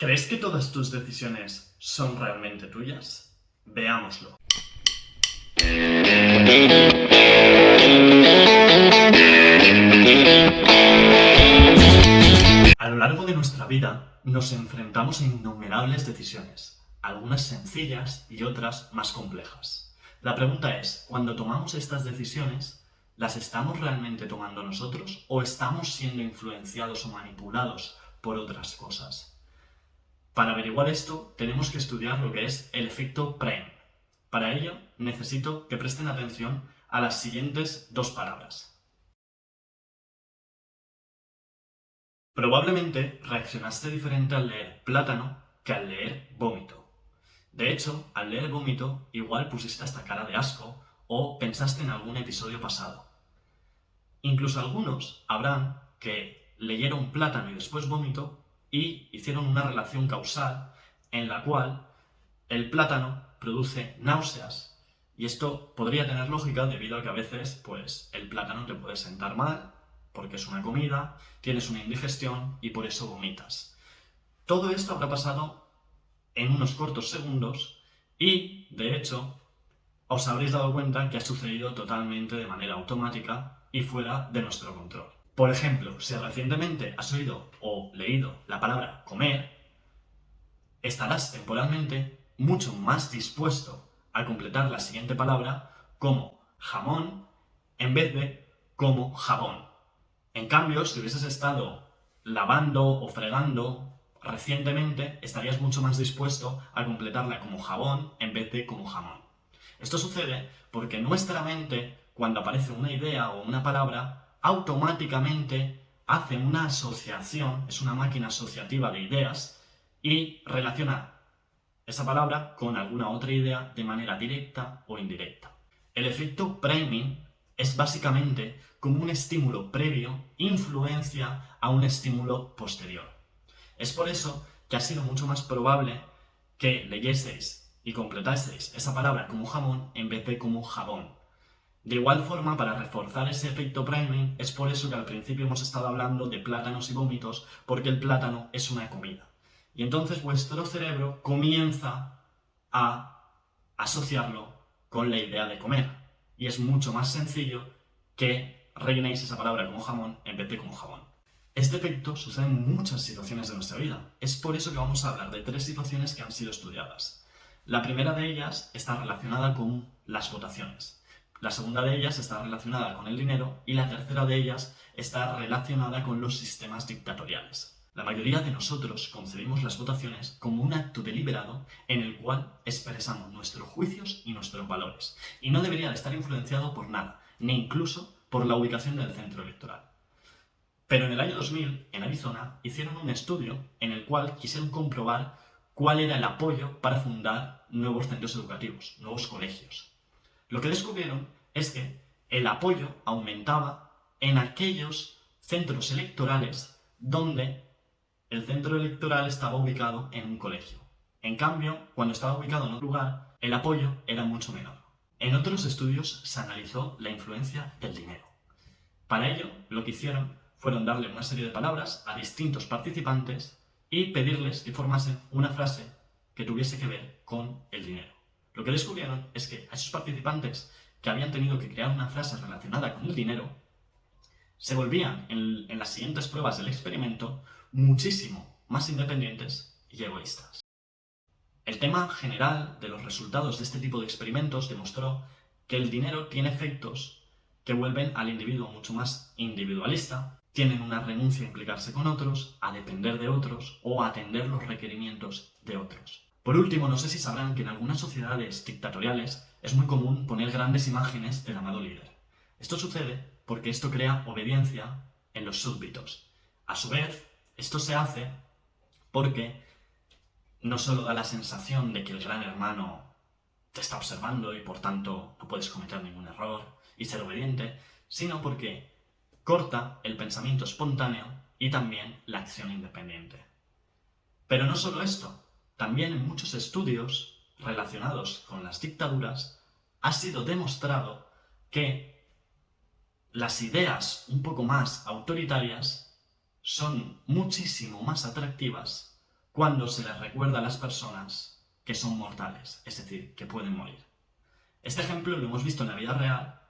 ¿Crees que todas tus decisiones son realmente tuyas? Veámoslo. A lo largo de nuestra vida nos enfrentamos a innumerables decisiones, algunas sencillas y otras más complejas. La pregunta es, cuando tomamos estas decisiones, ¿las estamos realmente tomando nosotros o estamos siendo influenciados o manipulados por otras cosas? Para averiguar esto, tenemos que estudiar lo que es el efecto Prime. Para ello, necesito que presten atención a las siguientes dos palabras. Probablemente reaccionaste diferente al leer plátano que al leer vómito. De hecho, al leer vómito, igual pusiste esta cara de asco o pensaste en algún episodio pasado. Incluso algunos habrán que leyeron plátano y después vómito y hicieron una relación causal en la cual el plátano produce náuseas y esto podría tener lógica debido a que a veces pues, el plátano te puede sentar mal porque es una comida, tienes una indigestión y por eso vomitas. Todo esto habrá pasado en unos cortos segundos y, de hecho, os habréis dado cuenta que ha sucedido totalmente de manera automática y fuera de nuestro control. Por ejemplo, si recientemente has oído o leído la palabra comer, estarás temporalmente mucho más dispuesto a completar la siguiente palabra como jamón en vez de como jabón. En cambio, si hubieses estado lavando o fregando recientemente, estarías mucho más dispuesto a completarla como jabón en vez de como jamón. Esto sucede porque nuestra mente, cuando aparece una idea o una palabra, automáticamente hace una asociación, es una máquina asociativa de ideas, y relaciona esa palabra con alguna otra idea de manera directa o indirecta. El efecto priming es básicamente como un estímulo previo influencia a un estímulo posterior. Es por eso que ha sido mucho más probable que leyeseis y completaseis esa palabra como jamón en vez de como jabón. De igual forma, para reforzar ese efecto priming, es por eso que al principio hemos estado hablando de plátanos y vómitos, porque el plátano es una comida. Y entonces vuestro cerebro comienza a asociarlo con la idea de comer. Y es mucho más sencillo que rellenéis esa palabra como jamón en vez de como jabón. Este efecto sucede en muchas situaciones de nuestra vida. Es por eso que vamos a hablar de 3 situaciones que han sido estudiadas. La primera de ellas está relacionada con las votaciones. La segunda de ellas está relacionada con el dinero y la tercera de ellas está relacionada con los sistemas dictatoriales. La mayoría de nosotros concebimos las votaciones como un acto deliberado en el cual expresamos nuestros juicios y nuestros valores, y no debería de estar influenciado por nada, ni incluso por la ubicación del centro electoral. Pero en el año 2000, en Arizona, hicieron un estudio en el cual quisieron comprobar cuál era el apoyo para fundar nuevos centros educativos, nuevos colegios. Lo que descubrieron es que el apoyo aumentaba en aquellos centros electorales donde el centro electoral estaba ubicado en un colegio. En cambio, cuando estaba ubicado en otro lugar, el apoyo era mucho menor. En otros estudios se analizó la influencia del dinero. Para ello, lo que hicieron fueron darle una serie de palabras a distintos participantes y pedirles que formasen una frase que tuviese que ver con el dinero. Lo que descubrieron es que a esos participantes que habían tenido que crear una frase relacionada con el dinero, se volvían en las siguientes pruebas del experimento muchísimo más independientes y egoístas. El tema general de los resultados de este tipo de experimentos demostró que el dinero tiene efectos que vuelven al individuo mucho más individualista, tienen una renuncia a implicarse con otros, a depender de otros o a atender los requerimientos de otros. Por último, no sé si sabrán que en algunas sociedades dictatoriales es muy común poner grandes imágenes del amado líder. Esto sucede porque esto crea obediencia en los súbditos. A su vez, esto se hace porque no solo da la sensación de que el gran hermano te está observando y por tanto no puedes cometer ningún error y ser obediente, sino porque corta el pensamiento espontáneo y también la acción independiente. Pero no solo esto, también en muchos estudios relacionados con las dictaduras ha sido demostrado que las ideas un poco más autoritarias son muchísimo más atractivas cuando se les recuerda a las personas que son mortales, es decir, que pueden morir. Este ejemplo lo hemos visto en la vida real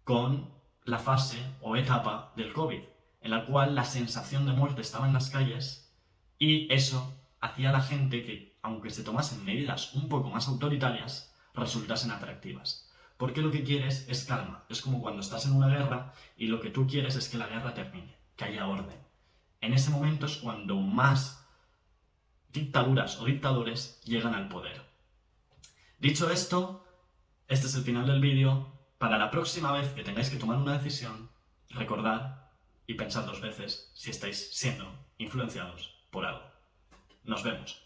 con la fase o etapa del COVID, en la cual la sensación de muerte estaba en las calles y eso hacía a la gente que, aunque se tomasen medidas un poco más autoritarias, resultasen atractivas. Porque lo que quieres es calma. Es como cuando estás en una guerra y lo que tú quieres es que la guerra termine, que haya orden. En ese momento es cuando más dictaduras o dictadores llegan al poder. Dicho esto, este es el final del vídeo. Para la próxima vez que tengáis que tomar una decisión, recordad y pensad 2 veces si estáis siendo influenciados por algo. Nos vemos.